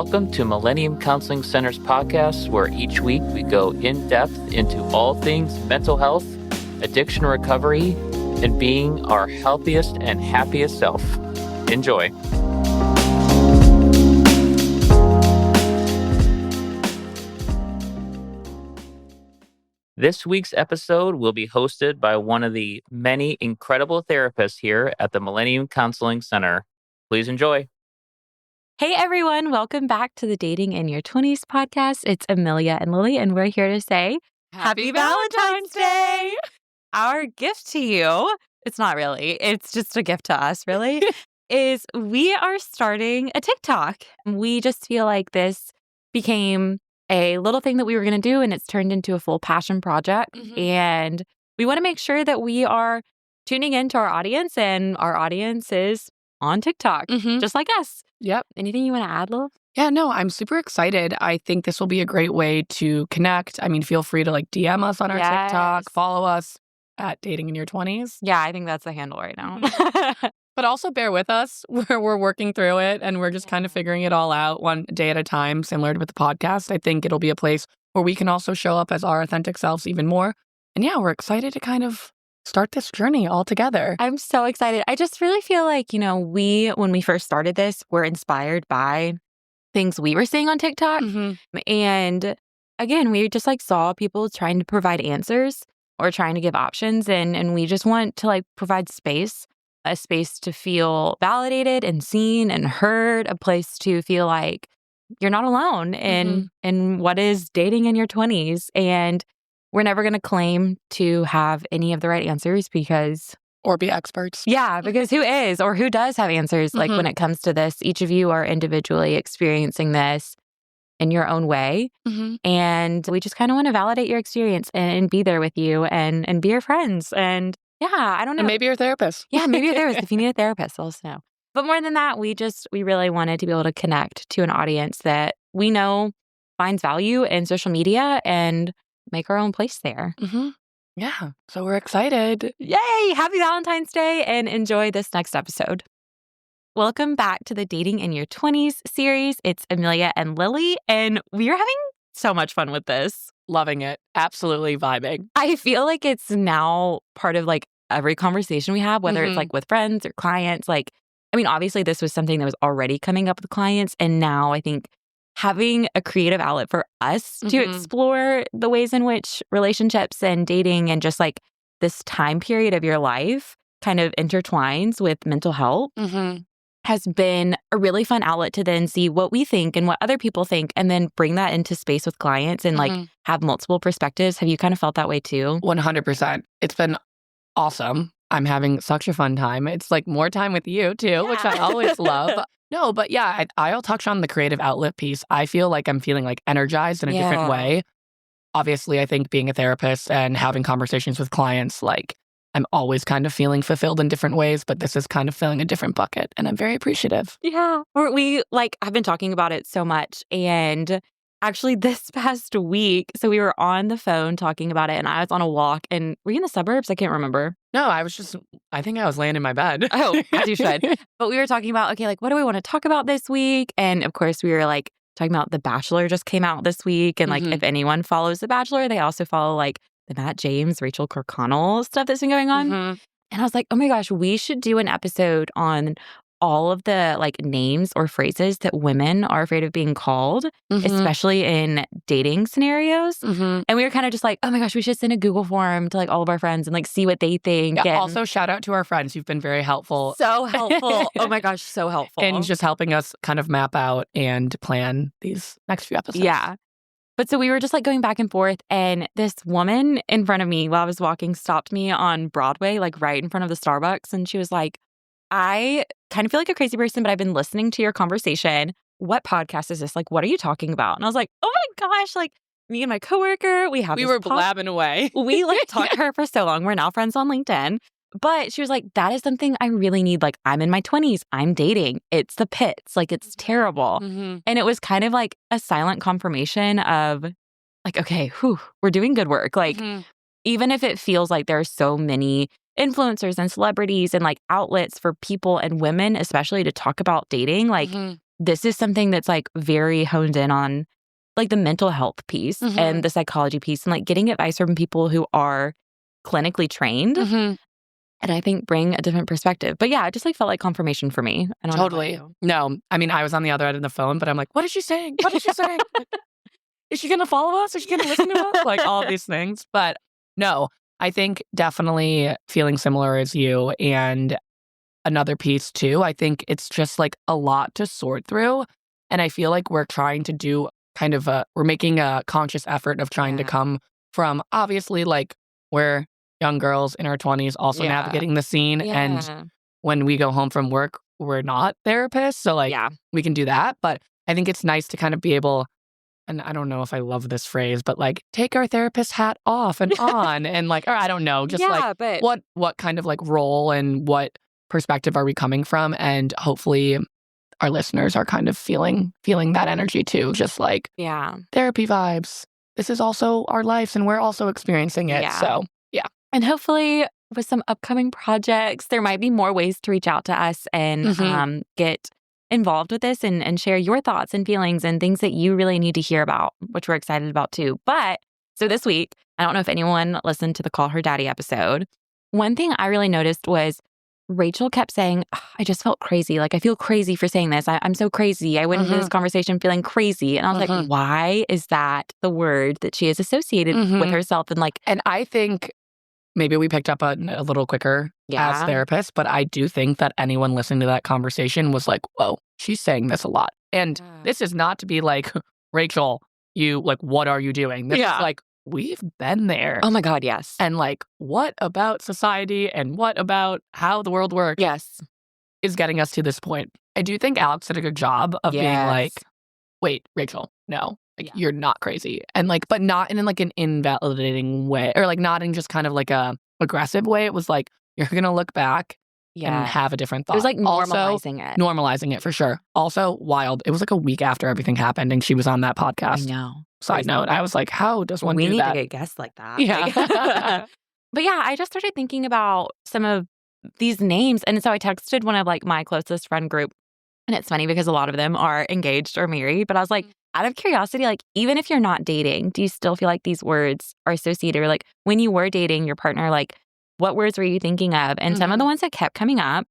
Welcome to Millennium Counseling Center's podcast, where each week we go in depth into all things mental health, addiction recovery, and being our healthiest and happiest self. Enjoy. This week's episode will be hosted by one of the many incredible therapists here at the Millennium Counseling Center. Please enjoy. Hey everyone, welcome back to the Dating in Your 20s podcast. It's Amelia and Lilly, and we're here to say Happy Valentine's Day! Our gift to you, it's not really, it's just a gift to us, really, is we are starting a TikTok. We just feel like this became a little thing that we were going to do, and it's turned into a full passion project. And we want to make sure that we are tuning into our audience, and our audience is on TikTok, just like us. Yep. Anything you want to add, Lil? Yeah, no, I'm super excited. I think this will be a great way to connect. I mean, feel free to DM us on our TikTok, follow us at Dating in Your 20s. Yeah, I think that's the handle right now. But also bear with us. We're working through it, and we're just kind of figuring it all out one day at a time, similar to with the podcast. I think it'll be a place where we can also show up as our authentic selves even more. And yeah, we're excited to kind of start this journey all together. I'm so excited. I just really feel like, when we first started this, we're inspired by things we were seeing on TikTok. And again, we just saw people trying to provide answers or trying to give options. And we just want to provide space, a space to feel validated and seen and heard, a place to feel like you're not alone in what is dating in your 20s. And we're never going to claim to have any of the right answers or be experts. Yeah, because who is or who does have answers? When it comes to this, each of you are individually experiencing this in your own way. And we just kind of want to validate your experience and be there with you and be your friends. And yeah, I don't know. And maybe your therapist. Yeah, maybe your therapist. If you need a therapist, let us know. But more than that, we really wanted to be able to connect to an audience that we know finds value in social media and make our own place there. Yeah. So we're excited. Yay! Happy Valentine's Day, and enjoy this next episode. Welcome back to the Dating in Your 20s series. It's Amelia and Lilly, and we are having so much fun with this. Loving it. Absolutely vibing. I feel like it's now part of every conversation we have, whether it's with friends or clients. Obviously this was something that was already coming up with clients, and now I think having a creative outlet for us to explore the ways in which relationships and dating and just this time period of your life kind of intertwines with mental health has been a really fun outlet to then see what we think and what other people think, and then bring that into space with clients and have multiple perspectives. Have you kind of felt that way too? 100%. It's been awesome. I'm having such a fun time. It's more time with you too, which I always love. No, but yeah, I'll touch on the creative outlet piece. I feel like I'm feeling energized in a different way. Obviously, I think being a therapist and having conversations with clients, I'm always kind of feeling fulfilled in different ways, but this is kind of filling a different bucket, and I'm very appreciative. Yeah. We I've been talking about it so much, and actually this past week, so we were on the phone talking about it, and I was on a walk, and were you in the suburbs? I can't remember. No, I think I was laying in my bed. Oh, as you should. But we were talking about, okay, what do we want to talk about this week? And of course, we were talking about The Bachelor just came out this week. And if anyone follows The Bachelor, they also follow the Matt James, Rachel Kirkconnell stuff that's been going on. And I was like, oh my gosh, we should do an episode on all of the names or phrases that women are afraid of being called, especially in dating scenarios. And we were kind of just oh my gosh, we should send a Google form to all of our friends and see what they think. Yeah, also shout out to our friends. You've been very helpful. So helpful. Oh my gosh, so helpful. And just helping us kind of map out and plan these next few episodes. Yeah. But so we were just going back and forth, and this woman in front of me while I was walking stopped me on Broadway, right in front of the Starbucks. And she was like, I kind of feel like a crazy person, but I've been listening to your conversation. What podcast is this? What are you talking about? And I was like, oh my gosh, me and my coworker, we were blabbing away. We talked to her for so long. We're now friends on LinkedIn. But she was like, that is something I really need. I'm in my 20s. I'm dating. It's the pits. It's terrible. And it was kind of a silent confirmation of okay, we're doing good work. Even if it feels like there are so many influencers and celebrities and outlets for people and women, especially to talk about dating, this is something that's like very honed in on like the mental health piece and the psychology piece and like getting advice from people who are clinically trained. And I think bring a different perspective. But yeah, it just like felt like confirmation for me. I don't know about you. No, I mean, I was on the other end of the phone, but I'm like, what is she saying? What is she saying? Is she going to follow us? Is she going to listen to us? Like all these things. But no, I think definitely feeling similar as you. And another piece too, I think it's just like a lot to sort through. And I feel like we're trying to do we're making a conscious effort of trying to come from obviously like we're young girls in our 20s also navigating the scene. And when we go home from work, we're not therapists. So like we can do that. But I think it's nice to kind of be able, and I don't know if I love this phrase, but like take our therapist hat off and on and like, or I don't know, just but what kind of like role and what perspective are we coming from? And hopefully our listeners are kind of feeling that energy too. Just like therapy vibes. This is also our lives and we're also experiencing it. So and hopefully with some upcoming projects, there might be more ways to reach out to us and get involved with this and share your thoughts and feelings and things that you really need to hear about, which we're excited about too. But so this week, I don't know if anyone listened to the Call Her Daddy episode. One thing I really noticed was Rachel kept saying, I just felt crazy. Like, I feel crazy for saying this. I'm so crazy. I went into this conversation feeling crazy. And I was like, why is that the word that she has associated with herself? And like, and I think maybe we picked up a little quicker as therapists, but I do think that anyone listening to that conversation was like, whoa, she's saying this a lot. And this is not to be like, Rachel, you like, what are you doing? This is like, we've been there. Oh my God, yes. And like, what about society and what about how the world works is getting us to this point. I do think Alex did a good job of being like, wait, Rachel, no. Like, you're not crazy. And like, but not in like an invalidating way or like not in just kind of like a aggressive way. It was like, you're going to look back and have a different thought. It was like normalizing it. Normalizing it for sure. Also wild. It was like a week after everything happened and she was on that podcast. I know. Side note, I was like, how does one do that? We need to get guests like that. Yeah. But yeah, I just started thinking about some of these names. And so I texted one of like my closest friend group. And it's funny because a lot of them are engaged or married. But I was like, out of curiosity, like, even if you're not dating, do you still feel like these words are associated? Or like, when you were dating your partner, like, what words were you thinking of? And some of the ones that kept coming up,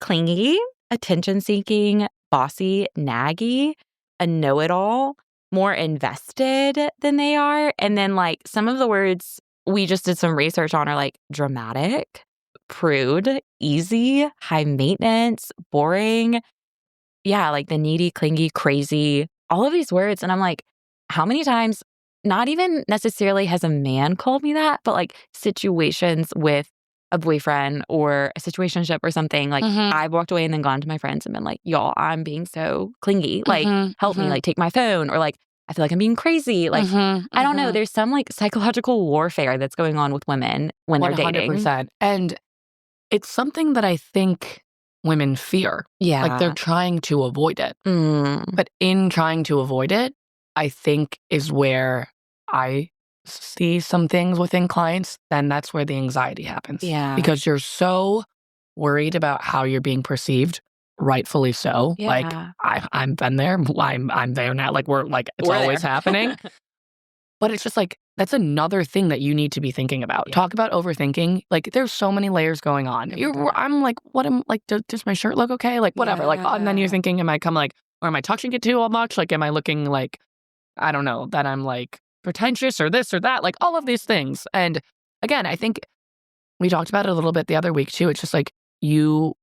clingy, attention-seeking, bossy, naggy, a know-it-all, more invested than they are. And then like, some of the words we just did some research on are like dramatic, prude, easy, high maintenance, boring. Yeah, like the needy, clingy, crazy, all of these words. And I'm like, how many times, not even necessarily has a man called me that, but like situations with a boyfriend or a situationship or something, like I've walked away and then gone to my friends and been like, y'all, I'm being so clingy. Like, help me, like take my phone. Or like, I feel like I'm being crazy. Like, I don't know. There's some like psychological warfare that's going on with women when they're dating. 100%. And it's something that I think women fear. Yeah. Like they're trying to avoid it. But in trying to avoid it, I think is where I see some things within clients, then that's where the anxiety happens. Yeah. Because you're so worried about how you're being perceived, rightfully so. Yeah. Like I've been there. I'm there now. Like we're always happening. But it's just like, that's another thing that you need to be thinking about. Yeah. Talk about overthinking. Like, there's so many layers going on. I'm like, what am like? Does my shirt look okay? Like, whatever. Like, and then you're thinking, am I or am I touching it too much? Like, am I looking like, I don't know, that I'm like pretentious or this or that? Like, all of these things. And again, I think we talked about it a little bit the other week too. It's just like you,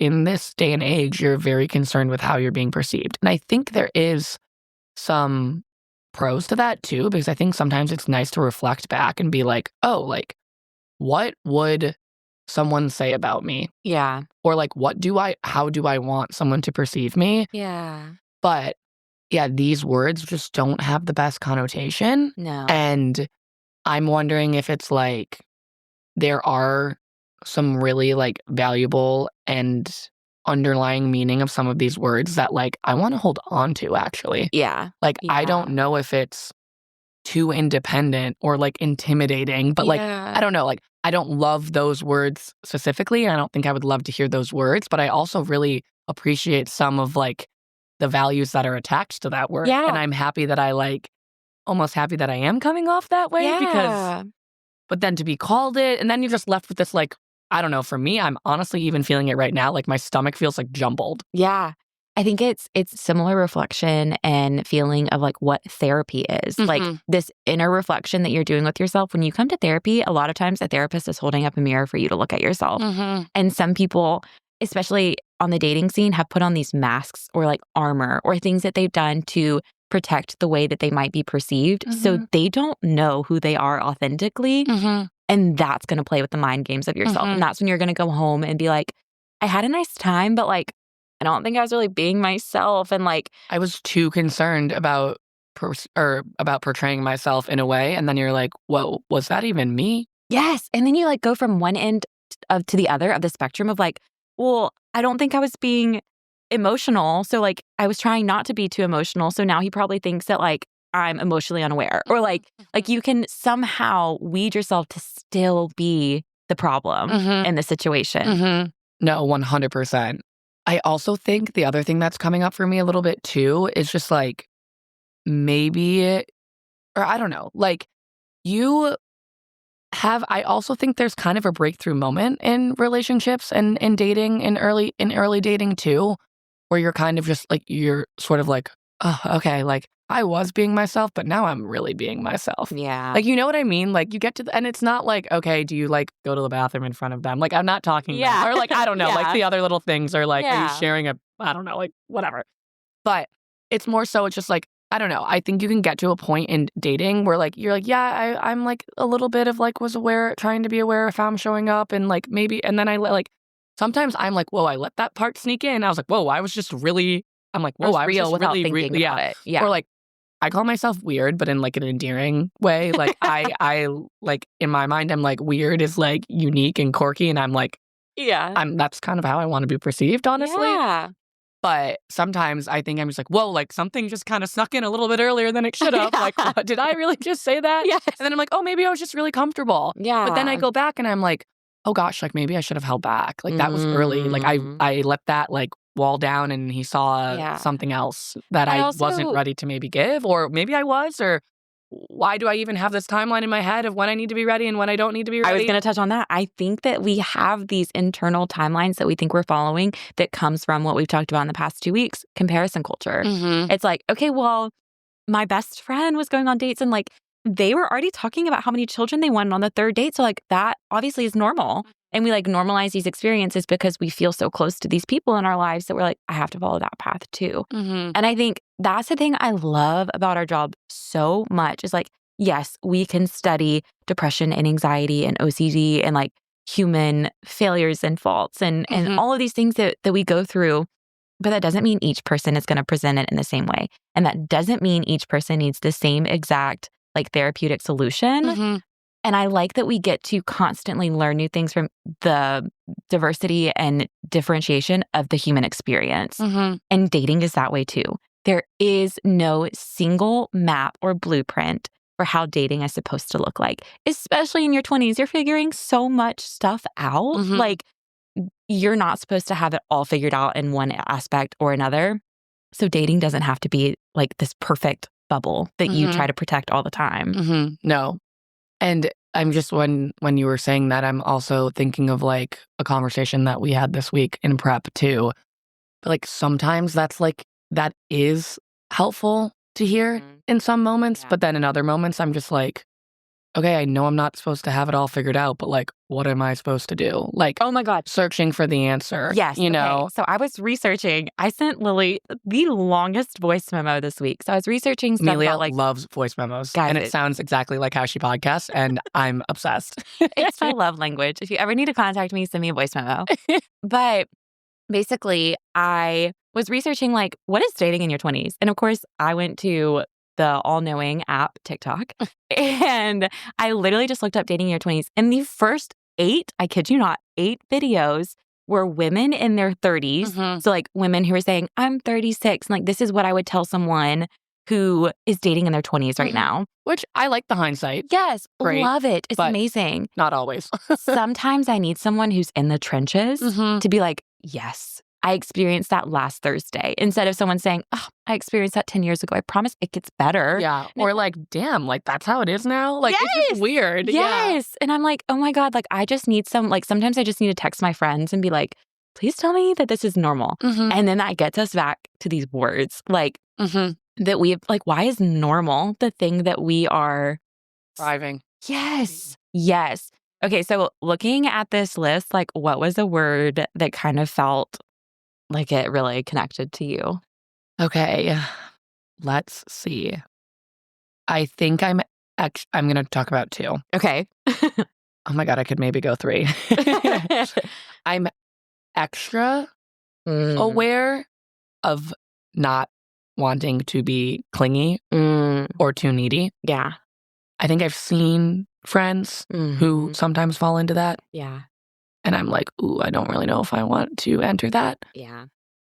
in this day and age, you're very concerned with how you're being perceived. And I think there is some pros to that too, because I think sometimes it's nice to reflect back and be like, oh, like, what would someone say about me? Yeah. Or like, how do I want someone to perceive me? Yeah. But yeah, these words just don't have the best connotation. No. And I'm wondering if it's like, there are some really like valuable and underlying meaning of some of these words that like I want to hold on to actually. Yeah. Like I don't know if it's too independent or like intimidating, but like I don't know, like I don't love those words specifically. I don't think I would love to hear those words, but I also really appreciate some of like the values that are attached to that word. Yeah. And I'm happy that I like, almost happy that I am coming off that way because, but then to be called it, and then you're just left with this like, I don't know, for me, I'm honestly even feeling it right now. Like my stomach feels like jumbled. Yeah. I think it's similar reflection and feeling of like what therapy is. Like this inner reflection that you're doing with yourself. When you come to therapy, a lot of times a therapist is holding up a mirror for you to look at yourself. And some people, especially on the dating scene, have put on these masks or like armor or things that they've done to protect the way that they might be perceived. So they don't know who they are authentically. And that's going to play with the mind games of yourself. And that's when you're going to go home and be like, I had a nice time, but like, I don't think I was really being myself. And like, I was too concerned about portraying myself in a way. And then you're like, whoa, was that even me? Yes. And then you like go from one end to the other of the spectrum of like, well, I don't think I was being emotional. So like, I was trying not to be too emotional. So now he probably thinks that like, I'm emotionally unaware, or like you can somehow weed yourself to still be the problem in the situation. No, 100%. I also think the other thing that's coming up for me a little bit too is just like maybe, or I don't know, like I also think there's kind of a breakthrough moment in relationships and in dating, in early dating too, where you're kind of just like, you're sort of like, oh, okay, like I was being myself, but now I'm really being myself. Yeah. Like, you know what I mean? Like you get to, and it's not like, okay, do you like go to the bathroom in front of them? Like I'm not talking about, or like, I don't know, like the other little things are like, are you sharing I don't know, like whatever. But it's more so, it's just like, I don't know. I think you can get to a point in dating where like, you're like, yeah, I'm like a little bit of like was aware, trying to be aware if I'm showing up and like maybe, and then I like, sometimes I'm like, whoa, I let that part sneak in. I was like, whoa, I was just really, I'm like, whoa, I was real just without really, thinking about it. Yeah. Or like, I call myself weird, but in like an endearing way. Like I like in my mind, I'm like weird is like unique and quirky. And I'm like, that's kind of how I want to be perceived, honestly. Yeah. But sometimes I think I'm just like, whoa, like something just kind of snuck in a little bit earlier than it should have. Like, what, did I really just say that? Yes. And then I'm like, oh, maybe I was just really comfortable. Yeah. But then I go back and I'm like, oh gosh, like maybe I should have held back. Like that was early. Like I let that like wall down and he saw something else that I wasn't ready to maybe give, or maybe I was, or why do I even have this timeline in my head of when I need to be ready and when I don't need to be ready? I was going to touch on that. I think that we have these internal timelines that we think we're following that comes from what we've talked about in the past 2 weeks, comparison culture. It's like, okay, well, my best friend was going on dates and like they were already talking about how many children they wanted on the third date. So like that obviously is normal. And we like normalize these experiences because we feel so close to these people in our lives that we're like, I have to follow that path too. And I think that's the thing I love about our job so much is like, yes, we can study depression and anxiety and OCD and like human failures and faults and all of these things that we go through. But that doesn't mean each person is going to present it in the same way. And that doesn't mean each person needs the same exact like therapeutic solution. And I like that we get to constantly learn new things from the diversity and differentiation of the human experience. And dating is that way too. There is no single map or blueprint for how dating is supposed to look like, especially in your 20s. You're figuring so much stuff out. Like you're not supposed to have it all figured out in one aspect or another. So dating doesn't have to be like this perfect bubble that you try to protect all the time. No. And I'm just, when you were saying that, I'm also thinking of like a conversation that we had this week in prep too. But like sometimes that is helpful to hear in some moments. But then in other moments, I'm just like, okay, I know I'm not supposed to have it all figured out, but like, what am I supposed to do? Like, oh my God, searching for the answer. Yes. You know? So I was researching. I sent Lily the longest voice memo this week. So I was researching stuff Amelia about like loves voice memos. Guys, and it sounds exactly like how she podcasts. And I'm obsessed. It's my love language. If you ever need to contact me, send me a voice memo. But basically, I was researching like, what is dating in your 20s? And of course, I went to the all-knowing app, TikTok. And I literally just looked up dating in your 20s. And the first 8, I kid you not, 8 videos were women in their 30s. So like women who were saying, I'm 36. And like, this is what I would tell someone who is dating in their 20s right now. Which I like the hindsight. Yes. Great, love it. It's amazing. Not always. Sometimes I need someone who's in the trenches to be like, yes, I experienced that last Thursday. Instead of someone saying, oh, I experienced that 10 years ago. I promise it gets better. Yeah. Or like, damn, like that's how it is now? Like, it's just weird. Yes. Yeah. And I'm like, oh my God, like I just need sometimes I just need to text my friends and be like, please tell me that this is normal. And then that gets us back to these words like that we have, like, why is normal the thing that we are Thriving? Yes. Yes. Okay. So looking at this list, like what was a word that kind of felt like it really connected to you? Okay. Let's see. I think I'm going to talk about 2. Okay. Oh my God, I could maybe go 3. I'm extra aware of not wanting to be clingy or too needy. Yeah. I think I've seen friends who sometimes fall into that. Yeah. And I'm like, ooh, I don't really know if I want to enter that. Yeah.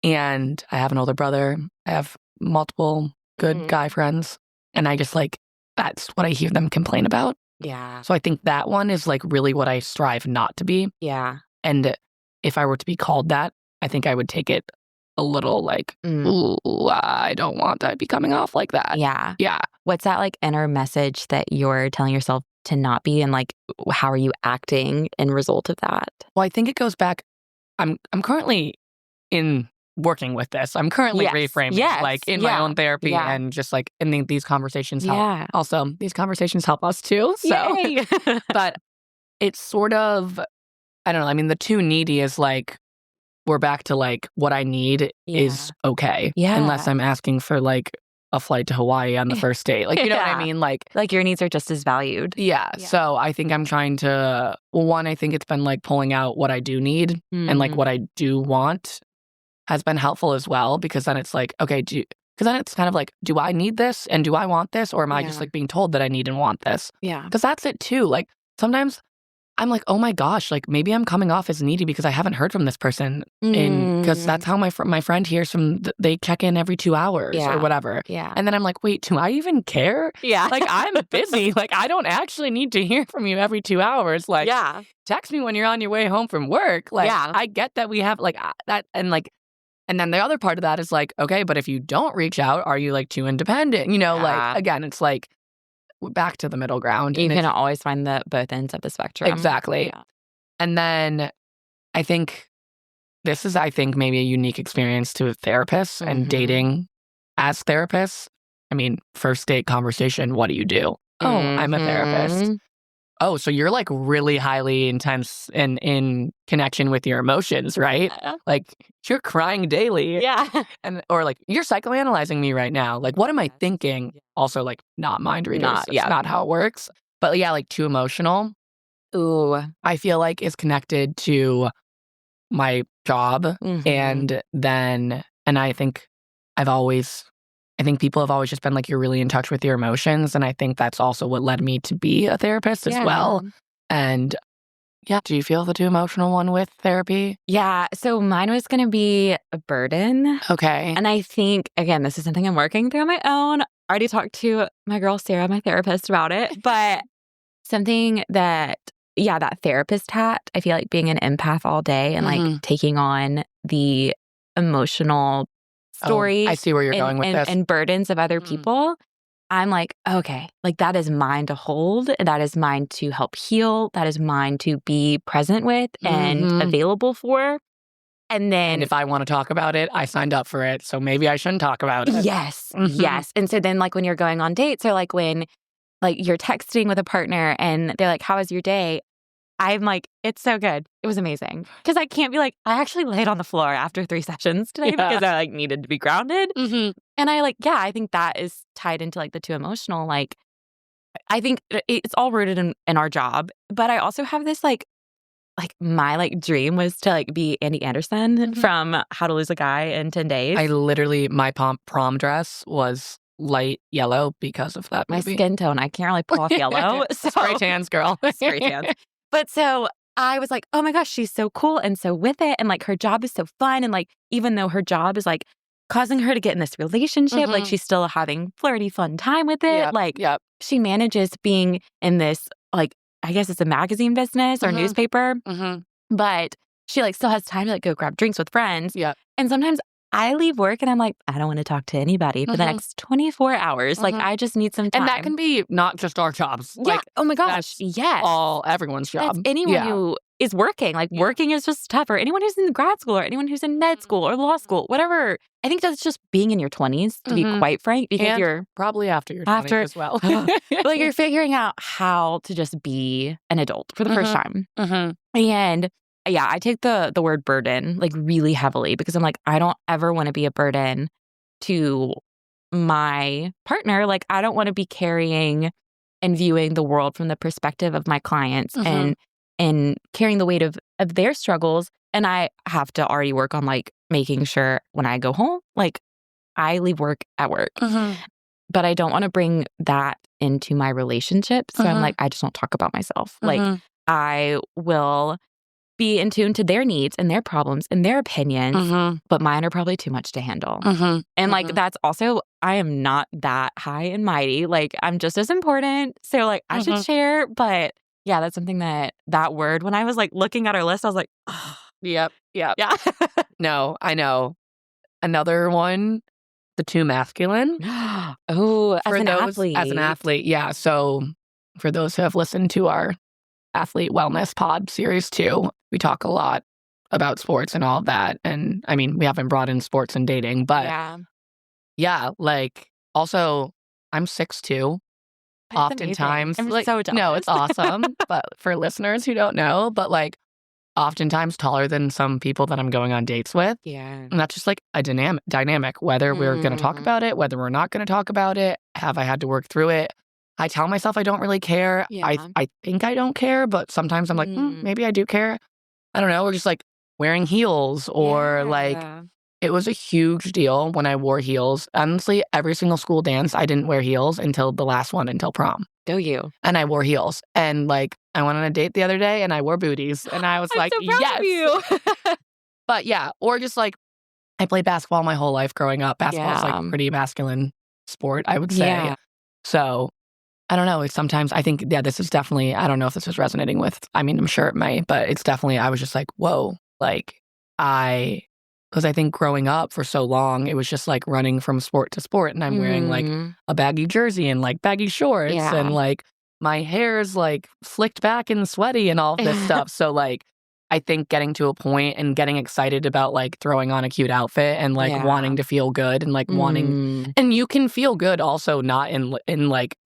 And I have an older brother. I have multiple good guy friends. And I just like, that's what I hear them complain about. Yeah. So I think that one is like really what I strive not to be. Yeah. And if I were to be called that, I think I would take it a little like, ooh, I don't want that to be coming off like that. Yeah. Yeah. What's that like inner message that you're telling yourself to not be, and like how are you acting in result of that? Well, I think it goes back. I'm currently in working with this. I'm currently reframing like in my own therapy and just like in these conversations help. Yeah. Also, these conversations help us too. So, but it's sort of, I don't know. I mean, the too needy is like, we're back to like what I need is okay. Yeah. Unless I'm asking for like a flight to Hawaii on the first date. Like, you know what I mean? Like your needs are just as valued. Yeah. So I think I'm trying to, well, one, I think it's been like pulling out what I do need and like what I do want has been helpful as well, because then it's like, okay, because then it's kind of like, do I need this and do I want this? Or am I just like being told that I need and want this? Yeah. Because that's it too. Like sometimes I'm like, oh my gosh, like maybe I'm coming off as needy because I haven't heard from this person. Because that's how my friend hears from, they check in every 2 hours or whatever. Yeah. And then I'm like, wait, do I even care? Yeah. Like I'm busy. Like I don't actually need to hear from you every 2 hours. Like text me when you're on your way home from work. Like I get that we have like that. And then the other part of that is like, okay, but if you don't reach out, are you like too independent? You know, like again, it's like, back to the middle ground. You can always find the both ends of the spectrum. Exactly. Yeah. And then I think this is, maybe a unique experience to therapists and dating as therapists. I mean, first date conversation, what do you do? Oh, I'm a therapist. Oh, so you're like really highly intense and in connection with your emotions, right? Like you're crying daily. Yeah. Or like you're psychoanalyzing me right now. Like what am I thinking? Also like not mind readers. It's not how it works. But yeah, like too emotional. Ooh. I feel like is connected to my job. And I think people have always just been like, you're really in touch with your emotions. And I think that's also what led me to be a therapist as well. And yeah, do you feel the too emotional one with therapy? Yeah. So mine was going to be a burden. Okay. And I think, again, this is something I'm working through on my own. I already talked to my girl, Sarah, my therapist, about it. But something that, that therapist hat, I feel like being an empath all day and like taking on the emotional stories. I see where you're going with this. And burdens of other people. I'm like, okay, like that is mine to hold. That is mine to help heal. That is mine to be present with and available for. And if I want to talk about it, I signed up for it. So maybe I shouldn't talk about it. Yes. Yes. And so then like when you're going on dates or like when like you're texting with a partner and they're like, how was your day? I'm like, it's so good. It was amazing. Because I can't be like, I actually laid on the floor after 3 sessions today because I like needed to be grounded. And I think that is tied into like the too emotional. Like, I think it's all rooted in our job. But I also have this like my like dream was to like be Andy Anderson from How to Lose a Guy in 10 Days. I literally, my prom dress was light yellow because of that movie. My skin tone, I can't really pull off yellow. So. Spray tans, girl. Spray tans. But so I was like, oh my gosh, she's so cool and so with it. And like her job is so fun. And like, even though her job is like causing her to get in this relationship, like she's still having flirty, fun time with it. She manages being in this, like, I guess it's a magazine business or newspaper. But she like still has time to like go grab drinks with friends. Yeah. And sometimes I leave work and I'm like, I don't want to talk to anybody for the next 24 hours. Like, I just need some time. And that can be not just our jobs. Yeah. Like, oh my gosh. that's Yes. everyone's job. That's anyone who is working. Like, working is just tough. Or anyone who's in grad school or anyone who's in med school or law school, whatever. I think that's just being in your 20s, to be quite frank, because And you're probably after your 20s as well. like, you're figuring out how to just be an adult for the first time. And yeah, I take the word burden like really heavily because I'm like, I don't ever want to be a burden to my partner. Like, I don't want to be carrying and viewing the world from the perspective of my clients and carrying the weight of their struggles. And I have to already work on like making sure when I go home, like I leave work at work. But I don't want to bring that into my relationship. So I'm like, I just don't talk about myself. Like, I will be in tune to their needs and their problems and their opinions, but mine are probably too much to handle. And like, that's also, I am not that high and mighty. Like, I'm just as important. So like, I should share. But yeah, that's something that word, when I was like looking at our list, I was like, oh. Yep. Yeah. No, I know. Another one, the too masculine. Oh, as an athlete. Yeah. So for those who have listened to our athlete wellness pod series 2, we talk a lot about sports and all of that. And I mean, we haven't brought in sports and dating, but yeah, like also I'm 6'2". That's Oftentimes, amazing. I'm like, so jealous. no, it's awesome. But for listeners who don't know, but like oftentimes taller than some people that I'm going on dates with. Yeah. And that's just like a dynamic, whether we're going to talk about it, whether we're not going to talk about it. Have I had to work through it? I tell myself I don't really care. Yeah. I think I don't care, but sometimes I'm like, maybe I do care. I don't know. Or just like wearing heels or like it was a huge deal when I wore heels. Honestly, every single school dance, I didn't wear heels until the last one, until prom. Go you. And I wore heels. And like I went on a date the other day and I wore booties. And I was I'm like, so proud yes. of you. But yeah, or just like I played basketball my whole life growing up. Basketball is like a pretty masculine sport, I would say. Yeah. So I don't know. It's sometimes I think, this is definitely, I don't know if this is resonating with, I mean, I'm sure it may, but it's definitely, I was just like, whoa, like because I think growing up for so long, it was just like running from sport to sport. And I'm wearing like a baggy jersey and like baggy shorts and like my hair's like slicked back and sweaty and all of this stuff. So like, I think getting to a point and getting excited about like throwing on a cute outfit and like wanting to feel good and like wanting, and you can feel good also not in like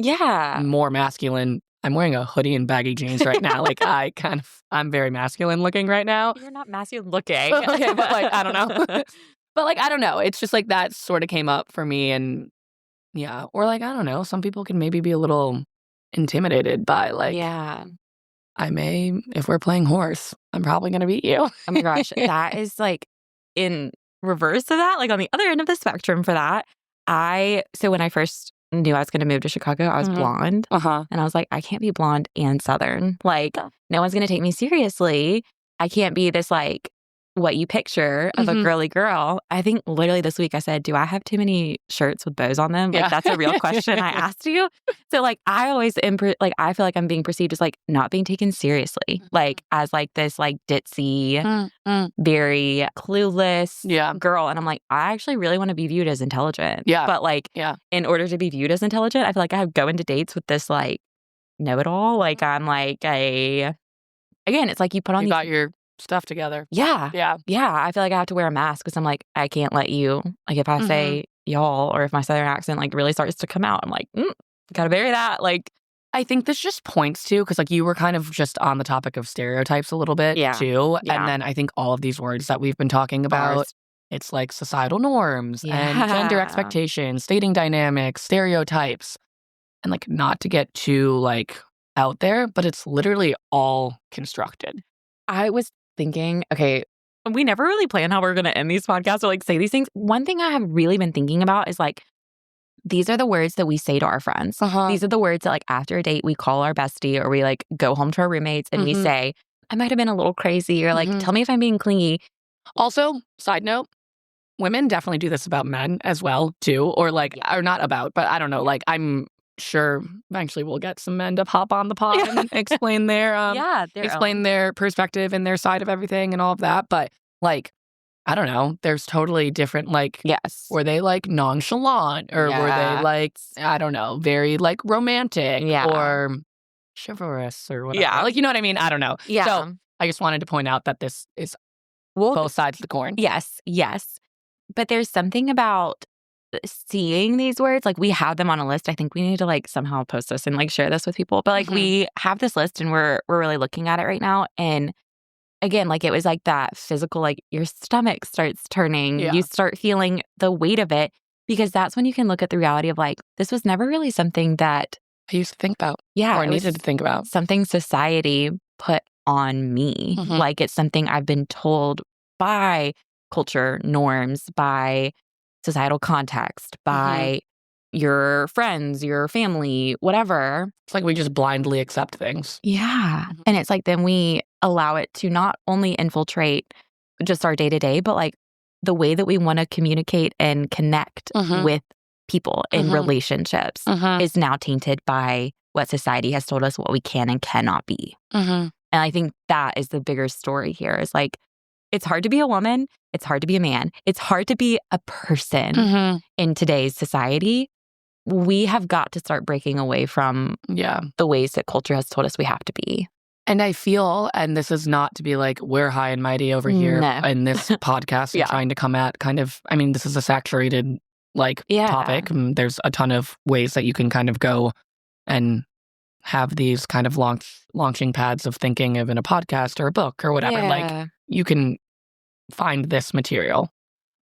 more masculine. I'm wearing a hoodie and baggy jeans right now. Like I'm very masculine looking right now. You're not masculine looking. Okay, but like, I don't know. But like, I don't know. It's just like that sort of came up for me and or like, I don't know. Some people can maybe be a little intimidated by like, if we're playing horse, I'm probably going to beat you. Oh my gosh. That is like in reverse of that, like on the other end of the spectrum for that. So when I first knew I was going to move to Chicago, I was blonde. And I was like, I can't be blonde and Southern. Like, no one's going to take me seriously. I can't be this like what you picture of a girly girl. I think literally this week I said, do I have too many shirts with bows on them? Like that's a real question I asked you. So like I always I feel like I'm being perceived as like not being taken seriously, like as like this like ditzy, very clueless girl. And I'm like, I actually really want to be viewed as intelligent. But like in order to be viewed as intelligent, I feel like I go into dates with this like know-it-all. Like I'm like again, it's like you put on got your stuff together. Yeah. I feel like I have to wear a mask because I'm like, I can't let you, like if I say y'all or if my Southern accent like really starts to come out, I'm like, gotta bury that. Like, I think this just points to, because like you were kind of just on the topic of stereotypes a little bit too. And then I think all of these words that we've been talking about, it's like societal norms and gender expectations, dating dynamics, stereotypes, and like not to get too like out there, but it's literally all constructed. I was thinking, okay, we never really plan how we're going to end these podcasts or like say these things. One thing I have really been thinking about is like, these are the words that we say to our friends. These are the words that like after a date, we call our bestie or we like go home to our roommates and we say, I might have been a little crazy or like, tell me if I'm being clingy. Also, side note, women definitely do this about men as well too. Or like, or not about, but I don't know, like I'm sure eventually we'll get some men to hop on the pod and explain their their perspective and their side of everything and all of that. But like, I don't know, there's totally different, like, were they like nonchalant or were they like, I don't know, very like romantic or chivalrous or whatever. Like, you know what I mean? I don't know. Yeah. So I just wanted to point out that this is both sides of the coin. Yes. But there's something about seeing these words, like we have them on a list. I think we need to like somehow post this and like share this with people. But like we have this list and we're really looking at it right now. And again, like it was like that physical, like your stomach starts turning. You start feeling the weight of it because that's when you can look at the reality of like, this was never really something that I used to think about. Yeah. Or needed to think about. Something society put on me. Like it's something I've been told by culture norms, by societal context, by your friends, your family, whatever. It's like we just blindly accept things. Yeah. And it's like then we allow it to not only infiltrate just our day-to-day, but like the way that we want to communicate and connect with people in relationships is now tainted by what society has told us what we can and cannot be. And I think that is the bigger story here is like, it's hard to be a woman. It's hard to be a man. It's hard to be a person in today's society. We have got to start breaking away from the ways that culture has told us we have to be. And I feel, and this is not to be like, we're high and mighty over here in this podcast and trying to come at kind of, I mean, this is a saturated like topic. There's a ton of ways that you can kind of go and have these kind of launching pads of thinking of in a podcast or a book or whatever. Like you can find this material.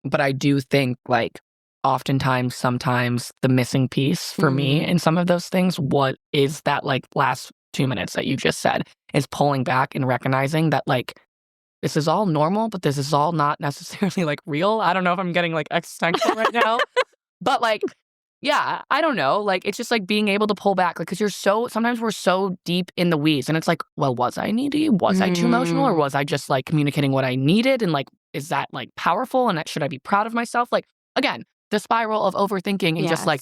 But I do think like oftentimes, sometimes the missing piece for me in some of those things, what is that like last 2 minutes that you just said is pulling back and recognizing that like this is all normal, but this is all not necessarily like real. I don't know if I'm getting like existential right now, but like, yeah, I don't know. Like, it's just like being able to pull back, like, because sometimes we're so deep in the weeds and it's like, well, was I needy? Was I too emotional? Or was I just like communicating what I needed? And like, is that like powerful? And should I be proud of myself? Like, again, the spiral of overthinking and just like,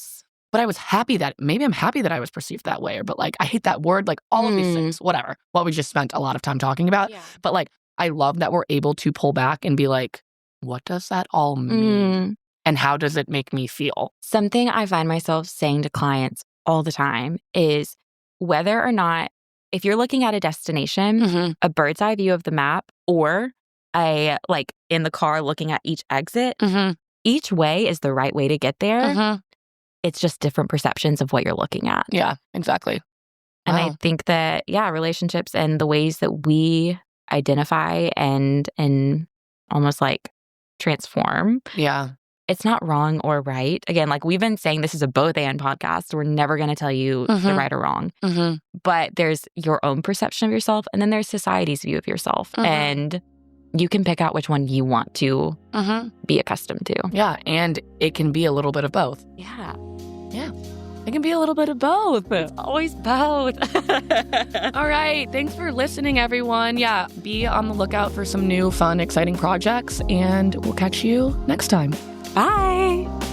but I was happy that maybe I'm happy that I was perceived that way. Or, but like, I hate that word, like all of these things, whatever, what we just spent a lot of time talking about. But like, I love that we're able to pull back and be like, what does that all mean? And how does it make me feel? Something I find myself saying to clients all the time is whether or not, if you're looking at a destination, a bird's eye view of the map, or a like in the car looking at each exit, each way is the right way to get there. It's just different perceptions of what you're looking at. Yeah, exactly. And I think that, relationships and the ways that we identify and almost like transform. It's not wrong or right. Again, like we've been saying, this is a both and podcast. We're never going to tell you the right or wrong. But there's your own perception of yourself, and then there's society's view of yourself. And you can pick out which one you want to be accustomed to. Yeah, and it can be a little bit of both. Yeah. It can be a little bit of both. It's always both. All right. Thanks for listening, everyone. Yeah, be on the lookout for some new, fun, exciting projects, and we'll catch you next time. Bye.